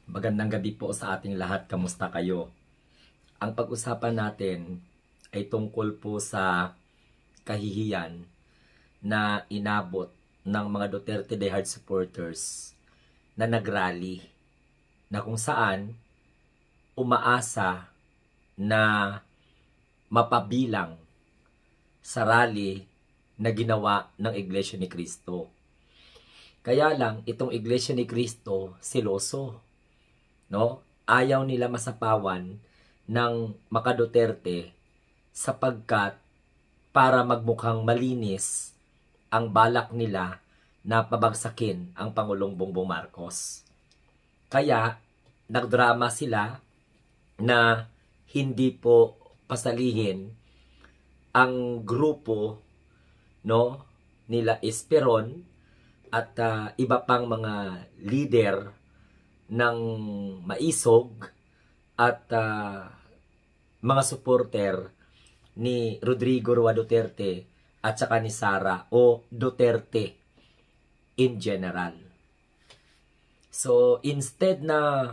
Magandang gabi po sa ating lahat. Kamusta kayo? Ang pag-usapan natin ay tungkol po sa kahihiyan na inabot ng mga Duterte Die Hard supporters na nagrally na kung saan umaasa na mapabilang sa rally na ginawa ng Iglesia ni Cristo. Kaya lang itong Iglesia ni Cristo seloso, no? Ayaw nila masapawan ng maka-Duterte sapagkat para magmukhang malinis ang balak nila na pabagsakin ang Pangulong Bongbong Marcos. Kaya nagdrama sila na hindi po pasalihin ang grupo, no, nila Esperon at iba pang mga leader ng Maisog at mga supporter ni Rodrigo Roa Duterte at saka ni Sara o Duterte in general. So instead na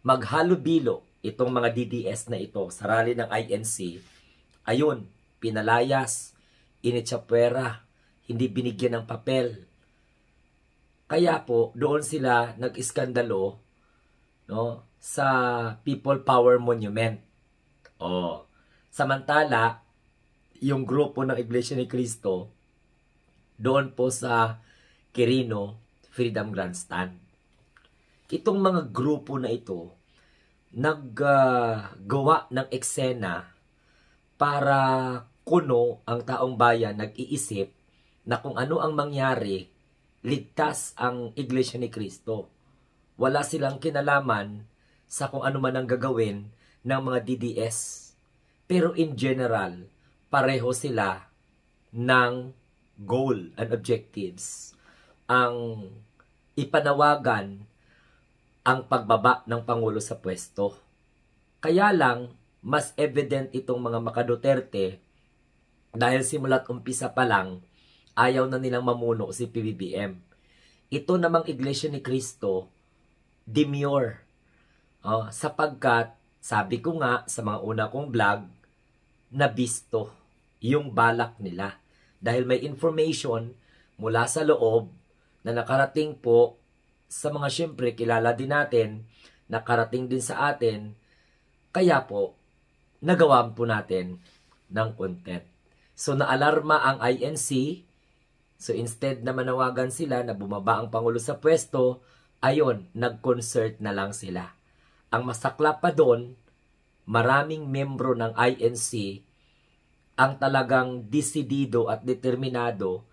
maghalubilo itong mga DDS na ito sa rally ng INC, ayun, pinalayas, initsapwera, hindi binigyan ng papel. Kaya po, doon sila nag-iskandalo, no, sa People Power Monument. Samantala, yung grupo ng Iglesia ni Cristo, doon po sa Quirino Freedom Grandstand. Itong mga grupo na ito, naggawa ng eksena para kuno ang taong bayan nag-iisip na kung ano ang mangyari, ligtas ang Iglesia ni Cristo. Wala silang kinalaman sa kung ano man ang gagawin ng mga DDS. Pero in general, pareho sila ng goal and objectives. Ang ipanawagan ang pagbaba ng Pangulo sa pwesto. Kaya lang, mas evident itong mga maka-Duterte dahil simula't umpisa pa lang, ayaw na nilang mamuno si PBBM. Ito namang Iglesia ni Cristo, demure. Sapagkat, sabi ko nga sa mga una kong vlog, nabisto yung balak nila. Dahil may information mula sa loob na nakarating po sa mga syempre kilala din natin, nakarating din sa atin, kaya po, nagawa po natin ng content. So, naalarma ang INC. So, instead na manawagan sila na bumaba ang Pangulo sa pwesto, ayon, nag-concert na lang sila. Ang masaklap pa doon, maraming membro ng INC ang talagang desidido at determinado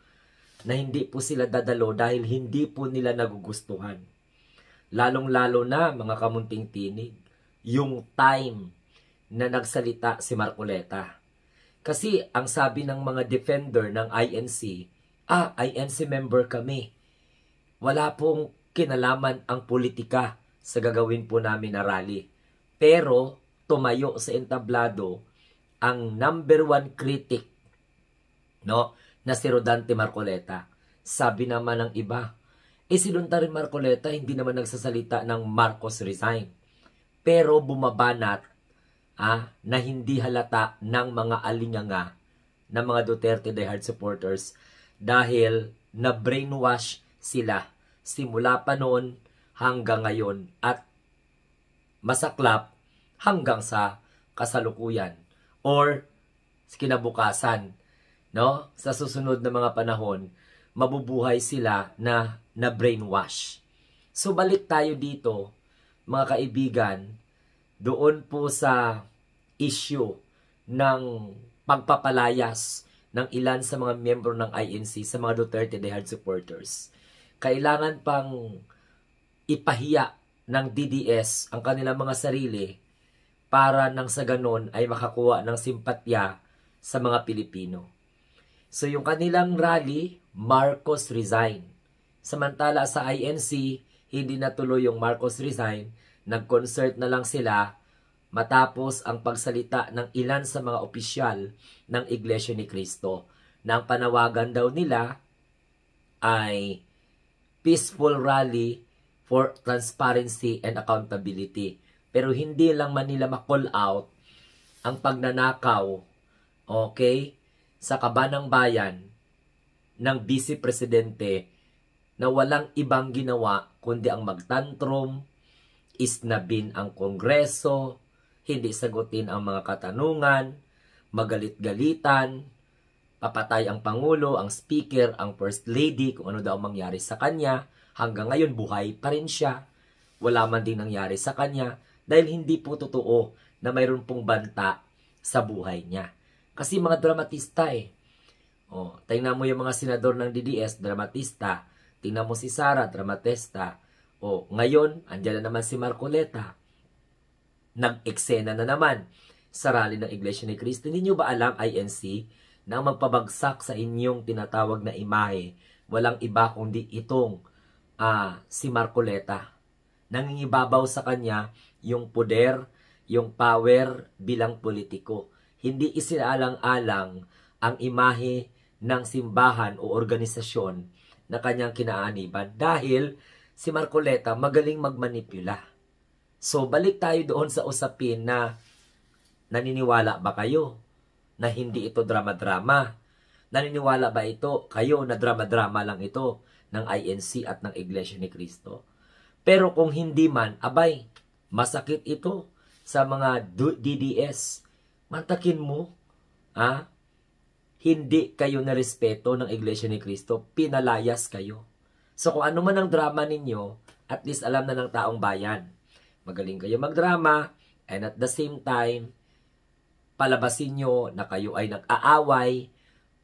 na hindi po sila dadalo dahil hindi po nila nagugustuhan. Lalong-lalo na, mga kamunting tinig, yung time na nagsalita si Marcoleta. Kasi ang sabi ng mga defender ng INC, INC member kami. Wala pong kinalaman ang politika sa gagawin po namin na rally. Pero tumayo sa entablado ang number one critic, no, na si Rodante Marcoleta. Sabi naman ng iba, si Rodante Marcoleta hindi naman nagsasalita ng Marcos resign. Pero bumabanat na hindi halata ng mga alinganga ng mga Duterte Die Hard supporters dahil na-brainwash sila simula pa noon hanggang ngayon at masaklap hanggang sa kasalukuyan or kinabukasan, no? Sa susunod na mga panahon, mabubuhay sila na brainwash. So balik tayo dito, mga kaibigan, doon po sa issue ng pagpapalayas ng ilan sa mga miyembro ng INC sa mga Duterte Die Hard supporters. Kailangan pang ipahiya ng DDS ang kanilang mga sarili para nang sa ganon ay makakuha ng simpatya sa mga Pilipino. So yung kanilang rally, Marcos resign. Samantala sa INC, hindi natuloy yung Marcos resign, nag-concert na lang sila matapos ang pagsalita ng ilan sa mga opisyal ng Iglesia ni Cristo na ang panawagan daw nila ay peaceful rally for transparency and accountability. Pero hindi lang man nila ma-call out ang pagnanakaw, okay, sa kabanang bayan ng Vice Presidente na walang ibang ginawa kundi ang magtantrum, isnabin ang Kongreso, hindi sagutin ang mga katanungan, magalit-galitan, papatay ang Pangulo, ang Speaker, ang First Lady, kung ano daw mangyari sa kanya. Hanggang ngayon, buhay pa rin siya. Wala man din nangyari sa kanya dahil hindi po totoo na mayroon pong banta sa buhay niya. Kasi mga dramatista tingnan mo yung mga senador ng DDS, dramatista. Tingnan mo si Sara, dramatista. Ngayon, andyan na naman si Marcoleta. Nag-eksena na naman sa rally ng Iglesia ni Cristo. Hindi nyo ba alam, INC, na ang magpabagsak sa inyong tinatawag na imahe, walang iba kundi itong si Marcoleta. Nangingibabaw sa kanya yung poder, yung power bilang politiko. Hindi isinaalang-alang ang imahe ng simbahan o organisasyon na kanyang kinaaniban dahil si Marcoleta magaling magmanipula. So balik tayo doon sa usapin na naniniwala ba kayo na hindi ito drama-drama? Naniniwala ba ito kayo na drama-drama lang ito ng INC at ng Iglesia ni Cristo? Pero kung hindi man, abay, masakit ito sa mga DDS. Mantakin mo, hindi kayo na respeto ng Iglesia ni Cristo, pinalayas kayo. So kung ano man ang drama ninyo, at least alam na ng taong bayan. Magaling kayo magdrama, and at the same time, palabasin nyo na kayo ay nag-aaway,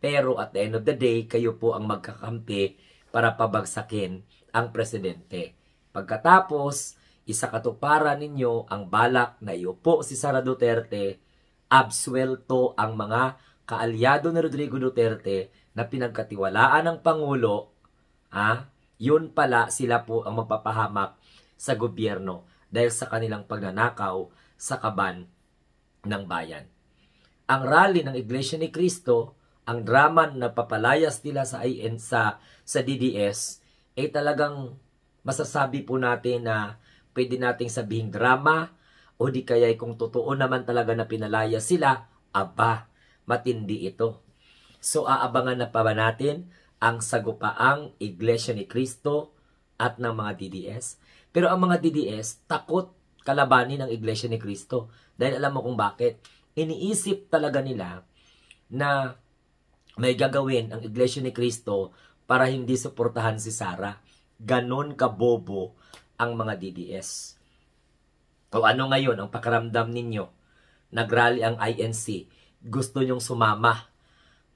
pero at the end of the day, kayo po ang magkakampi para pabagsakin ang presidente. Pagkatapos, isakatuparan ninyo ang balak na iupo si Sara Duterte, absuelto ang mga kaalyado ni Rodrigo Duterte na pinagkatiwalaan ng Pangulo, yun pala sila po ang magpapahamak sa gobyerno dahil sa kanilang pagnanakaw sa kaban ng bayan. Ang rally ng Iglesia ni Cristo, ang drama na papalayas nila sa DDS, ay talagang masasabi po natin na pwede nating sabihing drama o di kaya kung totoo naman talaga na pinalayas sila, matindi ito. So aabangan na pa ba natin ang sagupaang Iglesia ni Cristo at ng mga DDS? Pero ang mga DDS takot kalabanin ang Iglesia ni Cristo dahil alam mo kung bakit. Iniisip talaga nila na may gagawin ang Iglesia ni Cristo para hindi suportahan si Sara. Ganon kabobo ang mga DDS. O ano ngayon ang pakiramdam ninyo? Nagrally ang INC. Gusto nyong sumama.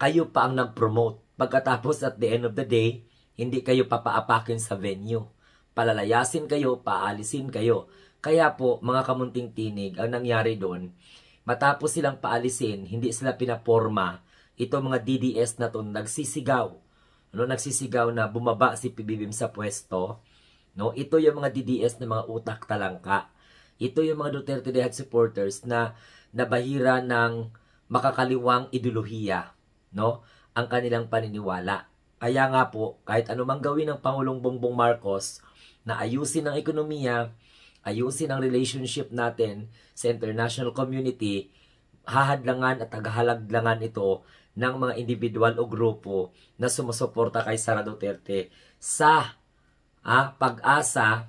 Kayo pa ang nag-promote. Pagkatapos at the end of the day, hindi kayo papaapakin sa venue. Palalayasin kayo, paalisin kayo. Kaya po, mga kamunting tinig, ang nangyari doon, matapos silang paalisin, hindi sila pinaporma. Ito mga DDS na to nagsisigaw. Nagsisigaw na bumaba si PBBM sa pwesto. Ito yung mga DDS na mga utak talangka. Ito yung mga Duterte Dead supporters na nabahira ng makakaliwang ideolohiya, ang kanilang paniniwala. Kaya nga po, kahit anumang gawin ng Pangulong Bongbong Marcos na ayusin ang ekonomiya, ayusin ang relationship natin sa international community, hahadlangan at tagahalaglangan ito ng mga individual o grupo na sumusuporta kay Sara Duterte sa pag-asa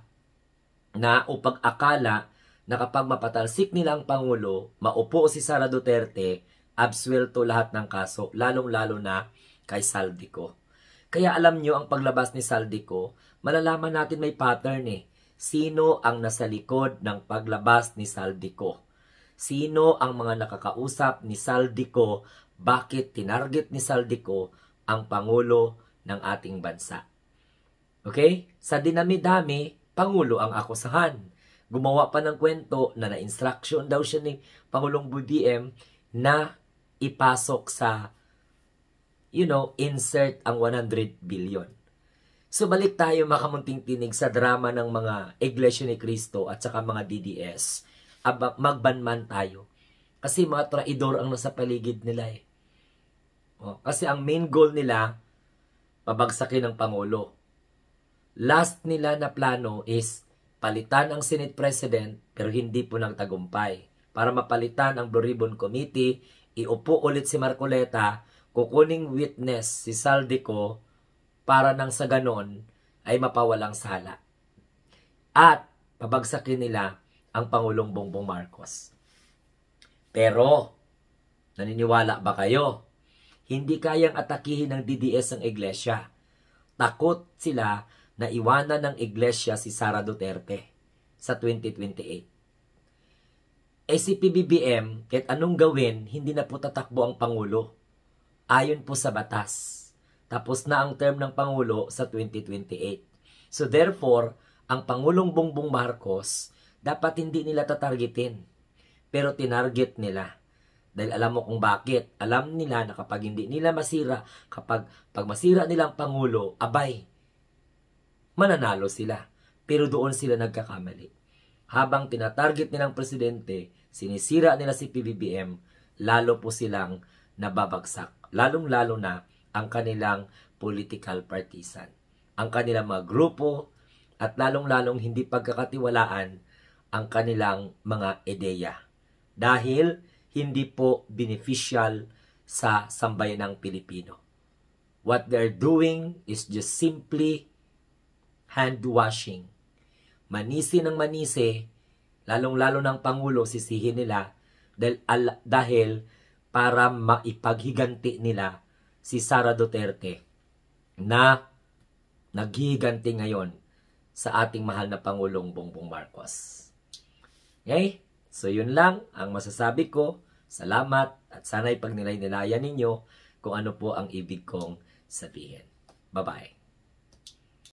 na o pag-akala na kapag mapatalsik nila ang Pangulo, maupo si Sara Duterte, absuelto lahat ng kaso, lalong-lalo na kay Saldico. Kaya alam nyo, ang paglabas ni Saldico, malalaman natin may pattern Sino ang nasa likod ng paglabas ni Saldico? Sino ang mga nakakausap ni Saldico? Bakit tinarget ni Saldico ang Pangulo ng ating bansa? Okay? Sa dinami-dami, Pangulo ang akusahan. Gumawa pa ng kwento na na-instruction daw siya ni Pangulong BBM na ipasok sa, insert ang 100 billion. So balik tayo makamunting tinig sa drama ng mga Iglesia ni Cristo at saka mga DDS. Magbanman tayo. Kasi mga traidor ang nasa paligid nila Kasi ang main goal nila, pabagsakin ng Pangulo. last nila na plano is palitan ang Senate President pero hindi po nagtagumpay. Para mapalitan ang Blue Ribbon Committee, iupo ulit si Marcoleta, kukuning witness si Saldico para nang sa ganon ay mapawalang sala. At pabagsakin nila ang Pangulong Bongbong Marcos. Pero, naniniwala ba kayo? Hindi kayang atakihin ng DDS ang iglesia. Takot sila na iwanan ng iglesia si Sara Duterte sa 2028. Si PBBM, kahit anong gawin, hindi na po tatakbo ang Pangulo. Ayon po sa batas. Tapos na ang term ng Pangulo sa 2028. So therefore, ang Pangulong Bongbong Marcos, dapat hindi nila tatargetin. Pero tinarget nila. Dahil alam mo kung bakit. Alam nila na kapag hindi nila masira, pag masira nilang Pangulo, abay, mananalo sila. Pero doon sila nagkakamali. Habang tinatarget nilang presidente, sinisira nila si PBBM, lalo po silang nababagsak. Lalong-lalo na ang kanilang political partisan. Ang kanilang mga grupo at lalong-lalong hindi pagkakatiwalaan ang kanilang mga ideya. Dahil hindi po beneficial sa sambayanang Pilipino. What they're doing is just simply hand washing. Manisi ng manisi, lalong-lalo ng Pangulo, sisihin nila dahil para maipaghiganti nila si Sara Duterte na naghihiganti ngayon sa ating mahal na Pangulong Bongbong Marcos. Okay? So yun lang ang masasabi ko. Salamat at sana'y pagnilay-nilayan ninyo kung ano po ang ibig kong sabihin. Bye-bye.